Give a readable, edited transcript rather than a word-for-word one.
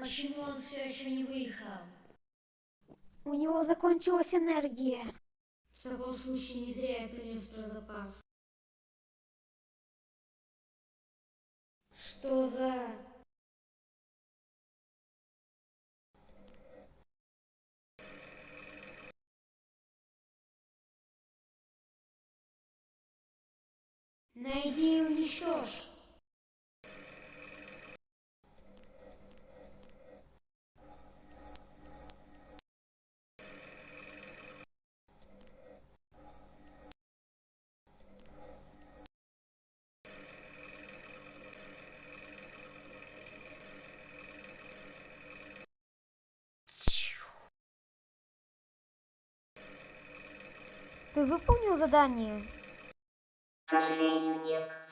Почему он все еще не выехал? У него закончилась энергия. В таком случае не зря я принес про запас. Что за... Найди и уничтожь. Ты выполнил задание? К сожалению, нет.